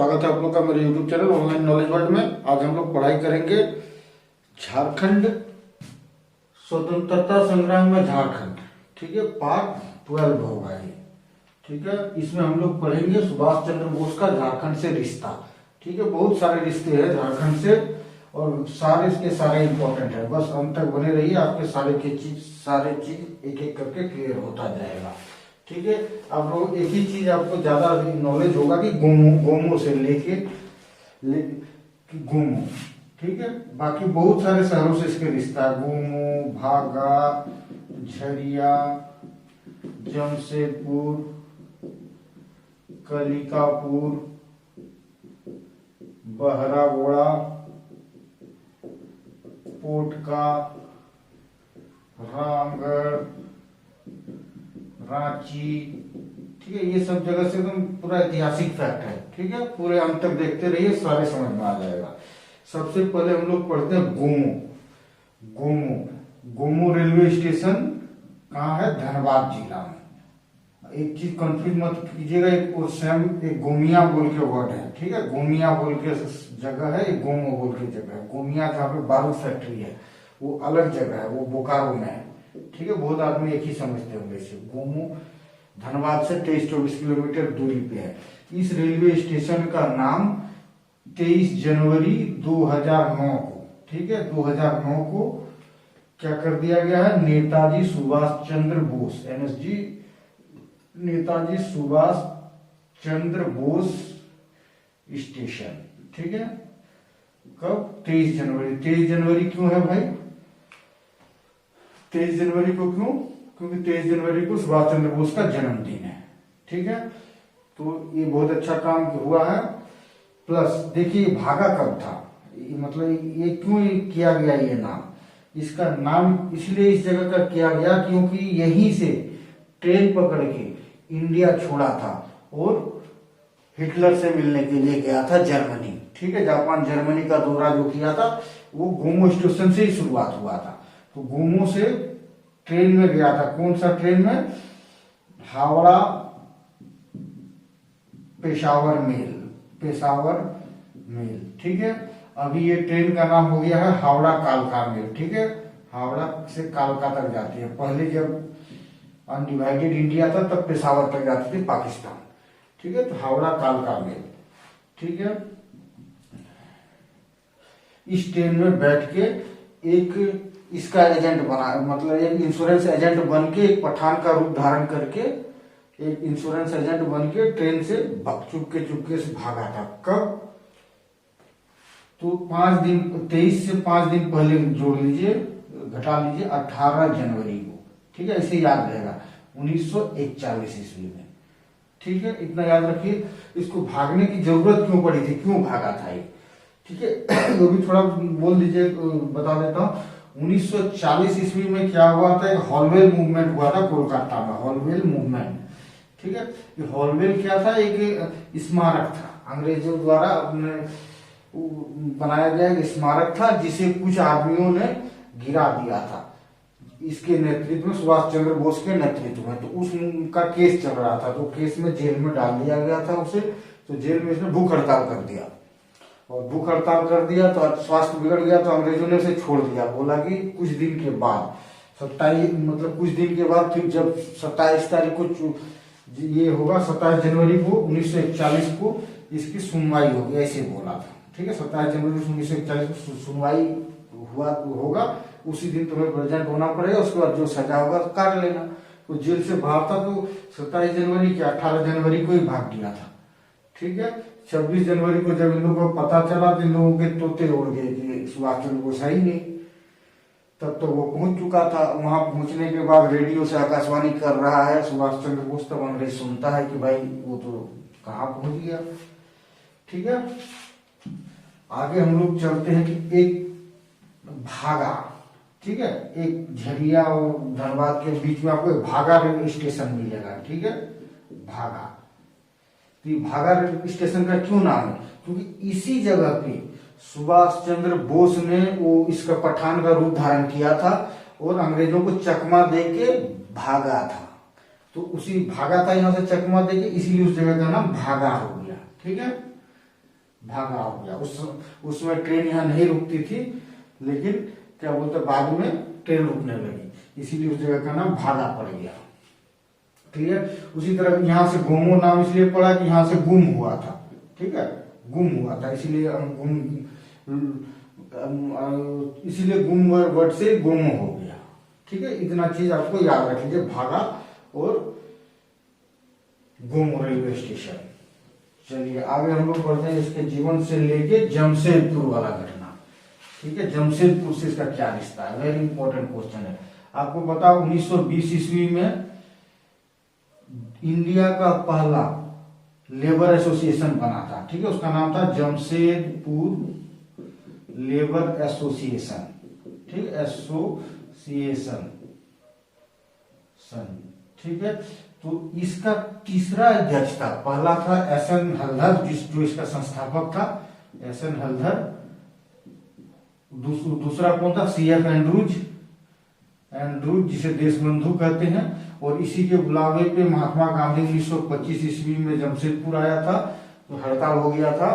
स्वागत है आप लोग का मेरे YouTube channel online knowledge world में। आज हम लोग पढ़ाई करेंगे झारखंड स्वतंत्रता संग्राम में झारखंड, ठीक है। पार्ट 12 होगा ये, ठीक है। इसमें हम लोग पढ़ेंगे सुभाष चंद्र बोस का झारखंड से रिश्ता, ठीक है। बहुत सारे रिश्ते हैं झारखंड से और सारे के सारे इंपॉर्टेंट है। बस अंत तक बने रहिए, आपके सारे चीज एक एक करके क्लियर होता जाएगा, ठीक है। आप लोग एक ही चीज आपको ज्यादा नॉलेज होगा कि गोमो से लेके गोमो, ठीक है। बाकी बहुत सारे शहरों से इसके रिश्ता है, गोमो, भागा, झरिया, जमशेदपुर, कलिकापुर, बहरागोड़ा, पोटका, रामगढ़, रांची, ठीक है। ये सब जगह से एकदम पूरा ऐतिहासिक फैक्ट है, ठीक है। पूरे अंत तक देखते रहिए, सारे समझ में आ जाएगा। सबसे पहले हम लोग पढ़ते हैं गोमो। गोमो गोमो रेलवे स्टेशन कहाँ है? धनबाद जिला में। एक चीज कंफ्यूज मत कीजिएगा, एक गोमिया बोल के वर्ड है, ठीक है। गोमिया बोल के जगह है, एक गोमो बोल के जगह है। गोमिया जहाँ पे बारूद फैक्ट्री है वो अलग जगह है, वो बोकारो में है, ठीक है। बहुत आदमी एक ही समझते होंगे इसे। गोमो धनबाद से 23-24 किलोमीटर दूरी पे है। इस रेलवे स्टेशन का नाम 23 जनवरी 2009 को, ठीक है, 2009 को क्या कर दिया गया है? नेताजी सुभाष चंद्र बोस, एनएसजी, नेताजी सुभाष चंद्र बोस स्टेशन, ठीक है। कब? 23 जनवरी। 23 जनवरी क्यों है भाई? 23 जनवरी को क्यों? क्योंकि 23 जनवरी को सुभाष चंद्र बोस का जन्मदिन है, ठीक है। तो ये बहुत अच्छा काम हुआ है। प्लस देखिए भागा कब था, मतलब ये क्यों किया गया ये नाम? इसका नाम इसलिए इस जगह का किया गया क्योंकि यहीं से ट्रेन पकड़ के इंडिया छोड़ा था और हिटलर से मिलने के लिए गया था जर्मनी, ठीक है। जापान जर्मनी का दौरा जो किया था वो गोमो स्टेशन से ही शुरुआत हुआ था। तो गोमो से ट्रेन में गया था। कौन सा ट्रेन में? हावड़ा पेशावर मेल, ठीक है। अभी ये ट्रेन का नाम हो गया है हावड़ा कालका मेल, ठीक है। हावड़ा से कालका तक जाती है। पहले जब अनडिवाइडेड इंडिया था तब पेशावर तक जाती थी पाकिस्तान, ठीक है। तो हावड़ा कालका मेल, ठीक है। इस ट्रेन में बैठ के एक इसका एजेंट बना, मतलब एक इंश्योरेंस एजेंट बन के, एक पठान का रूप धारण करके एक इंश्योरेंस एजेंट बन के ट्रेन से चुपके से भागा था। कब? तो 5 दिन, 23 से 5 दिन पहले जोड़ लीजिए, घटा लीजिए, 18 जनवरी को, ठीक है। इसे याद रहेगा 1941 ईस्वी में, ठीक है। इतना याद रखिए। इसको भागने की जरूरत क्यों पड़ी थी, क्यों भागा था ये, ठीक है। वो भी थोड़ा बोल दीजिए, बता देता हूँ। 1940 ईस्वी में क्या हुआ था? एक हॉलवेल मूवमेंट हुआ था कोलकाता में, हॉलवेल मूवमेंट, ठीक है। ये हॉलवेल क्या था? एक स्मारक था, अंग्रेजों द्वारा अपने बनाया गया एक स्मारक था जिसे कुछ आदमियों ने गिरा दिया था। इसके नेतृत्व में, सुभाष चंद्र बोस के नेतृत्व में। तो उसका केस चल रहा था, तो केस में जेल में डाल दिया गया था उसे। तो जेल में इसने भूख हड़ताल कर दिया, और भूख हड़ताल कर दिया तो स्वास्थ्य बिगड़ गया, तो अंग्रेजों ने उसे छोड़ दिया। बोला कि कुछ दिन के बाद, 27 मतलब कुछ दिन के बाद, फिर जब 27 तारीख को ये होगा, 27 जनवरी को 1941 को इसकी सुनवाई होगी, ऐसे बोला था, ठीक है। 27 जनवरी 1941 को सुनवाई होगा, उसी दिन तुम्हें प्रेजेंट होना पड़ेगा, उसके बाद जो सजा होगा काट लेना। तो जेल से भाग था तो 27 जनवरी के 18 जनवरी को ही भाग गया था, ठीक है। 26 जनवरी को जब इन लोगों को पता चला तो इन लोगों के तोते उड़ गए कि सुभाष चंद्र बोस है ही नहीं। तब तो वो पहुंच चुका था। वहां पहुंचने के बाद रेडियो से आकाशवाणी कर रहा है सुभाष चंद्र बोस। तब अंग्रेज सुनता है कि भाई वो तो कहाँ पहुंच गया, ठीक है। आगे हम लोग चलते हैं कि एक भागा, ठीक है, एक झरिया और धनबाद के बीच में आपको भागा रेलवे स्टेशन मिलेगा, ठीक है। भागा, तो ये भागा रेलवे स्टेशन का क्यों नाम है? क्योंकि इसी जगह पे सुभाष चंद्र बोस ने वो इसका पठान का रूप धारण किया था और अंग्रेजों को चकमा दे के भागा था। तो उसी भागा था यहाँ से चकमा दे के, इसलिए उस जगह का नाम भागा हो गया, ठीक है। भागा हो गया। उसमें ट्रेन यहाँ नहीं रुकती थी, लेकिन क्या बोलते बाद में ट्रेन रुकने लगी, इसीलिए उस जगह का नाम भागा पड़ गया। क्लियर। उसी तरह यहाँ से गोमो नाम इसलिए पड़ा कि यहाँ से गुम हुआ था, ठीक है, गुम हुआ था, इसीलिए इसीलिए गुम वर्ड से गोमो हो गया। ठीक है, इतना चीज आपको याद रख लीजिए, भागा और गोमो रेलवे स्टेशन। चलिए आगे हम लोग पढ़ते हैं इसके जीवन से लेके जमशेदपुर वाला घटना। ठीक है, जमशेदपुर से इसका क्या रिश्ता है, वेरी इंपॉर्टेंट क्वेश्चन है। आपको पता 1920 ईस्वी में इंडिया का पहला लेबर एसोसिएशन बना था। ठीक है, उसका नाम था जमशेदपुर लेबर एसोसिएशन। ठीक, एसोसिएशन। ठीक है, तो इसका तीसरा अध्यक्ष था, पहला था एसएन हल्दर, जो इसका संस्थापक था, एसएन हल्दर। दूसरा कौन था, सीएफ एंड्रूज, जिसे देशबंधु कहते हैं। और इसी के बुलावे पे महात्मा गांधी 1925 ईस्वी में जमशेदपुर आया था, तो हड़ताल हो गया था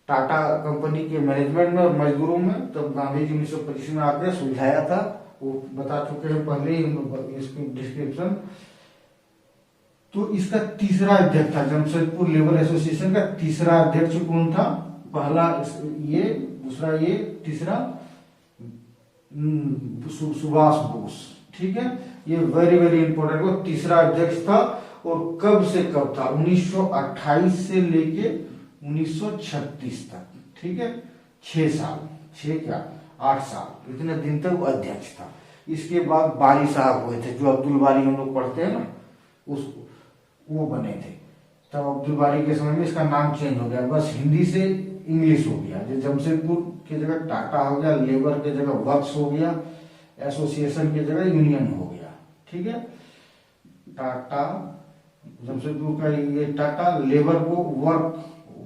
टाटा कंपनी के मैनेजमेंट में और मजदूरों में। तब गांधी जी 1925 में आकर सुलझाया था, वो बता चुके हैं पहले ही इसकी डिस्क्रिप्शन। तो इसका तीसरा अध्यक्ष था, जमशेदपुर लेबर एसोसिएशन का तीसरा अध्यक्ष कौन था, पहला ये, दूसरा ये, तीसरा सुभाष बोस। ठीक है, ये वेरी वेरी इंपॉर्टेंट, वो तीसरा अध्यक्ष था। और कब से कब था, 1928 से लेके 1936 तक। ठीक है, 6 साल, 6 क्या 8 साल, इतने दिन तक वो अध्यक्ष था। इसके बाद बारी साहब हुए थे, जो अब्दुल बारी हम लोग पढ़ते हैं ना, उसको वो बने थे। तब अब्दुल बारी के समय में इसका नाम चेंज हो गया, बस हिंदी से इंग्लिश हो गया। जो जमशेदपुर की जगह टाटा हो गया, लेबर की जगह वर्क्स हो गया, एसोसिएशन की जगह यूनियन हो गया। ठीक है, टाटा जमशेदपुर का ये टाटा, लेबर को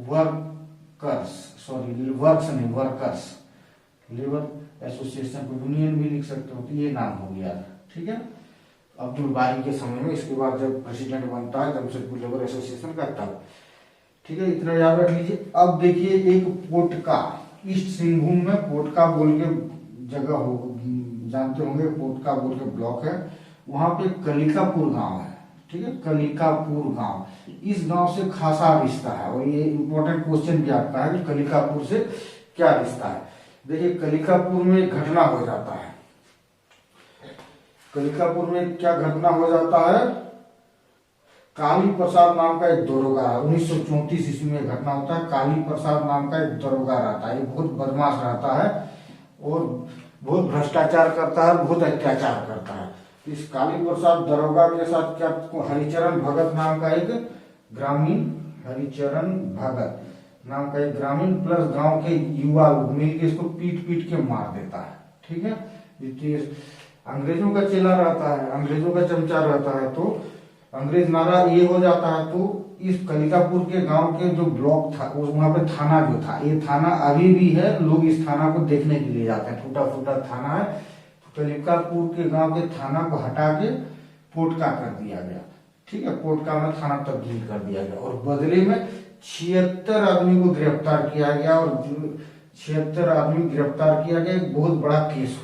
वर्कर्स, सॉरी वर्क्स नहीं वर्कर्स, लेबर एसोसिएशन को यूनियन भी लिख सकते हो, तो ये नाम हो गया। ठीक है, अब्दुल बारी के समय में। इसके बाद जब प्रेसिडेंट बनता है जमशेदपुर लेबर एसोसिएशन का, तब। ठीक है, इतना याद रख लीजिए। अब देखिए एक पोटका, ईस्ट सिंहभूम में पोटका बोल के जगह हो, जानते होंगे, पोटका बोल के ब्लॉक है, वहां पे कलिकापुर गांव है। ठीक है, कलिकापुर गांव, इस गांव से खासा रिश्ता है, और ये इंपॉर्टेंट क्वेश्चन भी आता है कि कलिकापुर से क्या रिश्ता है। देखिए कलिकापुर में एक घटना हो जाता है, कलिकापुर में क्या घटना हो जाता है, काली प्रसाद नाम का एक दरोगा, 1934 ईस्वी में घटना होता है। काली प्रसाद नाम का एक दरोगा रहता है, बहुत बदमाश रहता है और बहुत भ्रष्टाचार करता है, बहुत अत्याचार करता है। इस काली प्रसाद दरोगा के साथ क्या, हरिचरण भगत नाम का एक ग्रामीण, हरिचरण भगत नाम का एक ग्रामीण प्लस गांव के युवा लोग मिलकर इसको पीट पीट के मार देता है। ठीक है, अंग्रेजों का चेला रहता है, अंग्रेजों का चमचा रहता है, तो अंग्रेज नाराज ये हो जाता है। तो इस कलिकापुर के गांव के जो ब्लॉक था, वहां पे थाना जो था, ये थाना अभी भी है, लोग इस थाना को देखने के लिए जाते हैं, टूटा फूटा थाना है। तो कलिकापुर के गांव के थाना को हटा के पोटका कर दिया गया। ठीक है, पोटका में थाना तब्दील कर दिया गया, और बदले में 76 आदमी को गिरफ्तार किया गया, और 76 आदमी गिरफ्तार किया गया, एक बहुत बड़ा केस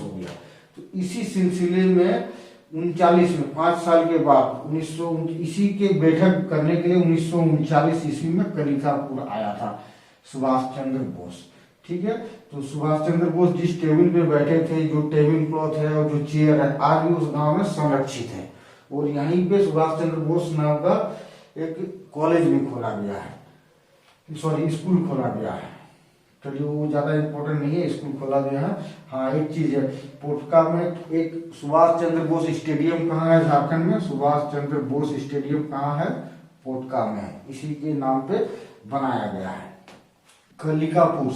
हो गया। तो इसी सिलसिले में 39 में 5 साल के बाद 1900 इसी के बैठक करने के लिए 1939 ईस्वी में कलिकापुर आया था सुभाष चंद्र बोस। ठीक है, तो सुभाष चंद्र बोस जिस टेबल पे बैठे थे, जो टेबल क्लॉथ है और जो चेयर है, आज भी उस गांव में संरक्षित है। और यहीं पे सुभाष चंद्र बोस नाम का एक कॉलेज भी खोला गया है, सॉरी स्कूल खोला गया है। चलिए वो ज्यादा इंपॉर्टेंट नहीं है, स्कूल खोला गया है। हाँ एक चीज है, पोटका में एक सुभाष चंद्र बोस स्टेडियम कहाँ है, झारखंड में सुभाष चंद्र बोस स्टेडियम कहाँ है, पोटका में है, इसी के नाम पे बनाया गया है। कलिकापुर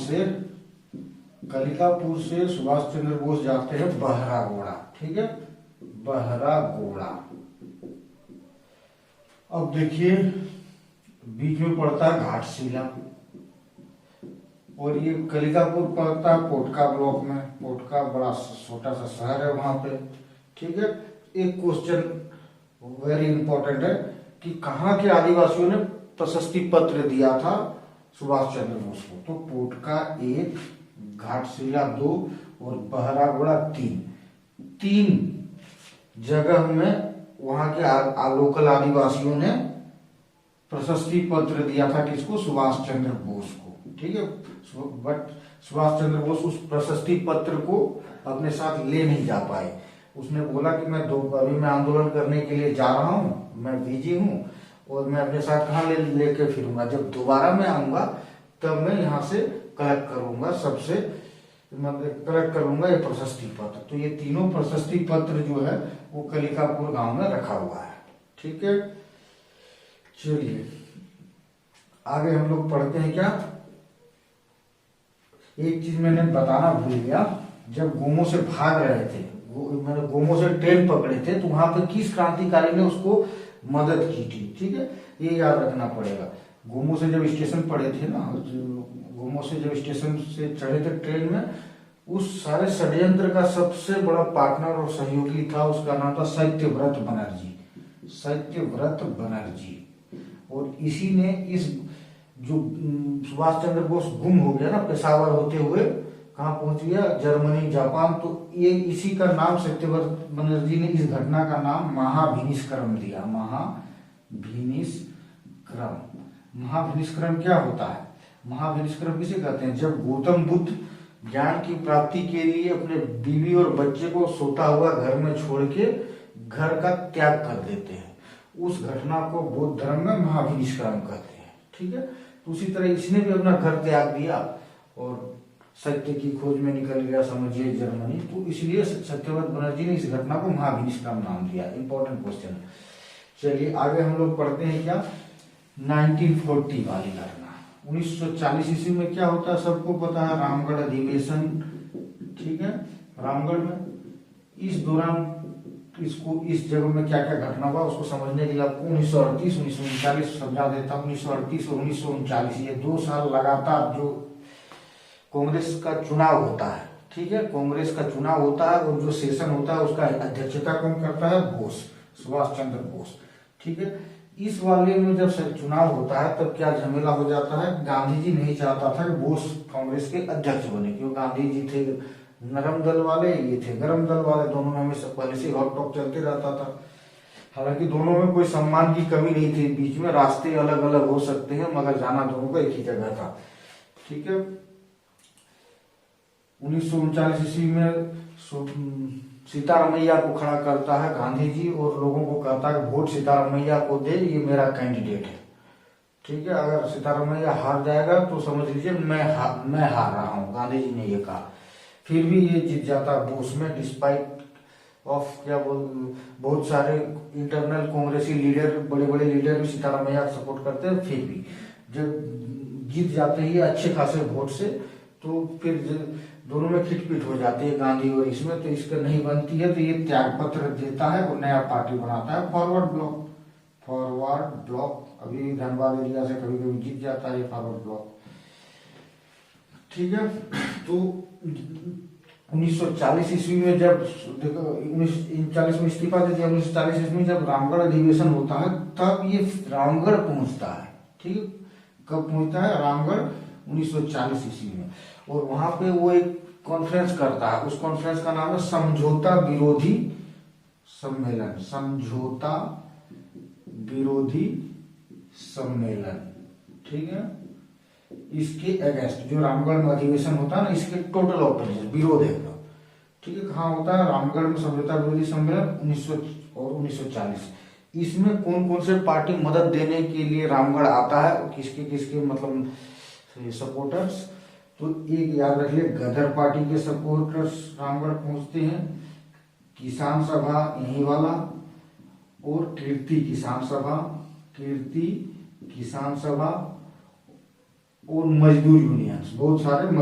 से सुभाष चंद्र बोस जाते हैं बहरागोड़ा। ठीक है, बहरागोड़ा। अब देखिए बीच में पड़ता है घाटशिला, और ये कलिकापुर पड़ता है पोटका ब्लॉक में। पोटका बड़ा छोटा सा शहर है वहां पे। ठीक है, एक क्वेश्चन वेरी इंपॉर्टेंट है कि कहाँ के आदिवासियों ने प्रशस्ति पत्र दिया था सुभाष चंद्र बोस को। तो पोटका 1, घाटशिला 2 और बहरागोड़ा 3 जगह में वहां के लोकल आदिवासियों ने प्रशस्ति पत्र दिया था किसको? सुभाष चंद्र बोस को। ठीक है, बट सुभाष चंद्र बोस उस प्रशस्ति पत्र को अपने साथ ले नहीं जा पाए। उसने बोला कि अभी मैं आंदोलन करने के लिए जा रहा हूँ, मैं बिजी हूँ और मैं अपने साथ कहाँ लेके फिरूंगा, जब दोबारा मैं आऊंगा तब मैं यहाँ से कलेक्ट करूंगा, सबसे मतलब कलेक्ट करूंगा ये प्रशस्ति पत्र। तो ये तीनों प्रशस्ति पत्र जो है वो कलिकापुर गांव में रखा हुआ है। ठीक है, चलिए आगे हम लोग पढ़ते हैं। क्या एक चीज मैंने बताना भूल गया, जब गोमो से भाग रहे थे, मैंने गोमो से ट्रेन पकड़े थे, तो वहां पे किस क्रांतिकारी ने उसको मदद की थी। ठीक है, ये याद रखना पड़ेगा। गोमो से जब स्टेशन पड़े थे ना, गोमो से जब स्टेशन से चढ़े थे ट्रेन में, उस सारे षड्यंत्र का सबसे बड़ा पार्टनर और सहयोगी था, उसका नाम था सत्यव्रत बनर्जी। सत्यव्रत बनर्जी। और इसी ने इस जो सुभाष चंद्र बोस गुम हो गया ना पेशावर होते हुए, कहाँ पहुंच गया? Germany, Japan. तो ये इसी का नाम सत्यव्रत बनर्जी ने इस घटना का नाम महाभिनिष्क्रम दिया। महाभिनिष्क्रम क्या होता है? महाभिनिष्क्रम किसे कहते हैं? जब गौतम बुद्ध ज्ञान की प्राप्ति के लिए अपने बीवी और बच्चे को सोता हुआ घर में छोड़ के घर का त्याग कर देते हैं, उस घटना को बौद्ध धर्म में महाभिनिष्क्रम कहते हैं। ठीक है, तो उसी तरह इसने भी अपना घर त्याग दिया और सत्य की खोज में निकल गया, समझिए जर्मनी। तो इसलिए सत्यव्रत बनर्जी ने इस घटना को महाभिनिष्क्रम नाम दिया। Important question. चलिए आगे हम लोग पढ़ते हैं। क्या 1940 वाली घटना। 1940 ईस्वी में क्या होता है सबको पता है, रामगढ़ अधिवेशन। ठीक है, रामगढ़ में इस दौरान इस जगह में क्या क्या घटना हुआ उसको समझने के लिए आपको 1938, 1939 समझा देता हूँ। 1938 और 1939 ये 2 साल लगातार जो कांग्रेस का चुनाव होता है। ठीक है, कांग्रेस का चुनाव होता है और जो सेशन होता है उसका अध्यक्षता कौन करता है? बोस, सुभाष चंद्र बोस। ठीक है, इस वाले में जब चुनाव होता है तब क्या झमेला हो जाता है? गांधी जी नहीं चाहता था कि बोस कांग्रेस के अध्यक्ष बने, क्योंकि गांधी जी थे नरम दल वाले, ये थे गरम दल वाले, दोनों में हमेशा पहले से हॉट टॉक चलते रहता था। हालांकि दोनों में कोई सम्मान की कमी नहीं थी, बीच में रास्ते अलग अलग हो सकते हैं मगर जाना दोनों को एक ही जगह था। ठीक है, 1939 ईस्वी में सीतारमैया को खड़ा करता है गांधी जी और लोगों को कहता है वोट सीतारमैया को दे, ये मेरा कैंडिडेट है। ठीक है, अगर सीतारमैया हार जाएगा तो समझ लीजिए मैं हार रहा हूँ, गांधी जी ने ये कहा। फिर भी ये जीत जाता बोस में, डिस्पाइट ऑफ बहुत सारे इंटरनल कांग्रेसी लीडर, बड़े बड़े लीडर भी सीतारमैया को सपोर्ट करते हैं। फिर भी जब जीत जाते हैं अच्छे खासे वोट से, तो फिर दोनों में खिटपिट हो जाती है गांधी और इसमें, तो इसका नहीं बनती है, तो ये त्याग पत्र देता है और नया पार्टी बनाता है फॉरवर्ड ब्लॉक। अभी धनबाद एरिया से कभी कभी जीत जाता है ये फॉरवर्ड ब्लॉक। ठीक है, तो 1940 ईस्वी में जब 1939 में इस्तीफा दे दिया, 1940 ईस्वी में जब रामगढ़ अधिवेशन होता है तब ये रामगढ़ पहुंचता है। ठीक है, कब पहुंचता है? रामगढ़ 1940 ईस्वी में। और वहां पे वो एक कॉन्फ्रेंस करता है, उस कॉन्फ्रेंस का नाम है समझौता विरोधी सम्मेलन। समझौता विरोधी सम्मेलन। ठीक है, इसके अगेंस्ट जो रामगढ़ में अधिवेशन होता है ना, इसके टोटल ऑपोजिशन विरोध है। ठीक है, कहाँ होता है? रामगढ़ में समझौता विरोधी सम्मेलन 1940। इसमें कौन कौन से पार्टी मदद देने के लिए रामगढ़ आता है, किसके किसके मतलब सपोर्टर्स? तो एक याद रख लिया, गदर पार्टी के सपोर्टर्स रामगढ़ पहुंचते हैं, किसान सभा यही वाला, और कीर्ति किसान सभा और मजदूर यूनियंस। बहुत सारे जो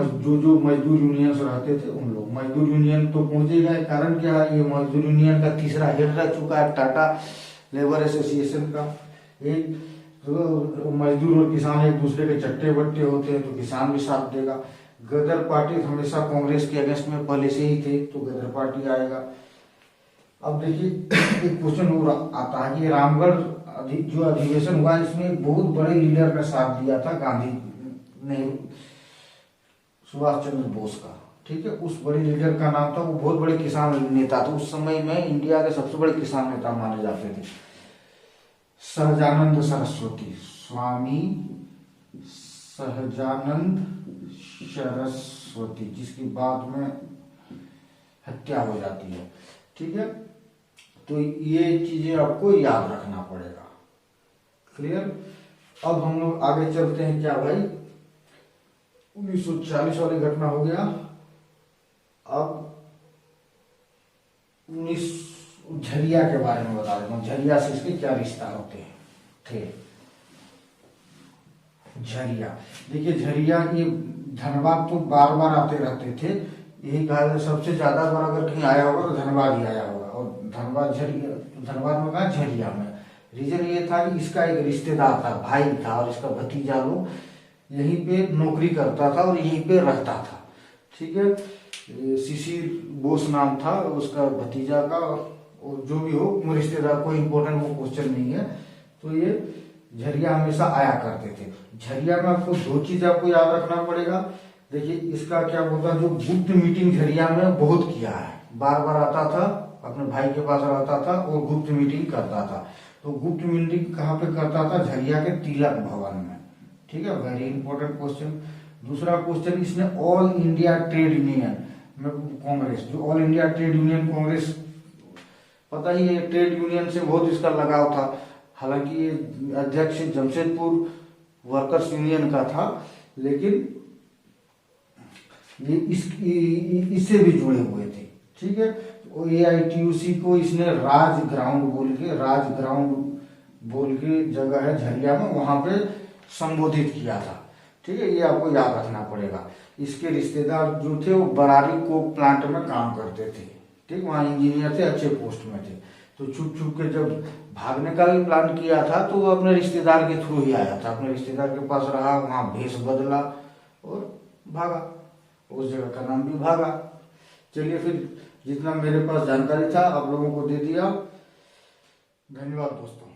मजदूर यूनियंस रहते थे उन लोग, मजदूर यूनियन तो पहुंचेगा। कारण क्या है? ये मजदूर यूनियन का तीसरा हेड रह चुका है टाटा लेबर एसोसिएशन का। एक तो मजदूर और किसान एक दूसरे के चट्टे बट्टे होते हैं, तो किसान भी साथ देगा। गदर पार्टी हमेशा कांग्रेस के अगेंस्ट में पहले से ही थे, तो गदर पार्टी आएगा। अब देखिए एक क्वेश्चन और आता है कि रामगढ़ जो अधिवेशन हुआ इसमें एक बहुत बड़े लीडर का साथ दिया था गांधी नेहरू सुभाष चंद्र बोस का। ठीक है, उस बड़े लीडर का नाम था, वो बहुत बड़े किसान नेता थे, उस समय में इंडिया के सबसे बड़े किसान नेता माने जाते थे, सहजानंद सरस्वती, स्वामी सहजानंद सरस्वती, जिसकी बाद में हत्या हो जाती है। ठीक है, तो ये चीजें आपको याद रखना पड़ेगा। क्लियर। अब हम लोग आगे चलते हैं। क्या भाई, 1940 वाली घटना हो गया। अब 19 झरिया के बारे में बता देता हूँ, झरिया से इसके क्या रिश्ता होते थे। झरिया, देखिए झरिया ये धनबाद तो बार बार आते रहते थे, यही कहा सबसे ज्यादा बार अगर कहीं आया होगा तो धनबाद ही आया होगा, और धनबाद झरिया, धनबाद में कहा झरिया में। रीजन ये था कि इसका एक रिश्तेदार था, भाई था, और इसका भतीजा लोग यहीं पे नौकरी करता था और यहीं पे रहता था। ठीक है, शिशिर बोस नाम था उसका भतीजा का, और जो भी हो रिश्तेदार, कोई इंपॉर्टेंट वो क्वेश्चन नहीं है। तो ये झरिया हमेशा आया करते थे। झरिया में आपको दो चीज आपको याद रखना पड़ेगा। देखिए इसका क्या होता, जो गुप्त मीटिंग झरिया में बहुत किया है, बार बार आता था, अपने भाई के पास रहता था और गुप्त मीटिंग करता था। तो गुप्त मीटिंग कहाँ पे करता था, झरिया के तिलक भवन में। ठीक है, वेरी इंपॉर्टेंट क्वेश्चन। दूसरा क्वेश्चन, इसने All India Trade Union Congress, जो All India Trade Union Congress, पता ही है ट्रेड यूनियन से बहुत इसका लगाव था। हालांकि ये अध्यक्ष जमशेदपुर वर्कर्स यूनियन का था, लेकिन ये इससे भी जुड़े हुए थे। ठीक है, AITUC को इसने राज ग्राउंड बोल के जगह है झरिया में, वहां पे संबोधित किया था। ठीक है, ये आपको याद रखना पड़ेगा। इसके रिश्तेदार जो थे वो बरारी कोक प्लांट में काम करते थे। ठीक, वहाँ इंजीनियर थे, अच्छे पोस्ट में थे। तो छुप छुप के जब भागने का भी प्लान किया था तो वो अपने रिश्तेदार के थ्रू ही आया था, अपने रिश्तेदार के पास रहा, वहाँ भेष बदला और भागा, उस जगह का नाम भी भागा। चलिए, फिर जितना मेरे पास जानकारी था आप लोगों को दे दिया। धन्यवाद दोस्तों।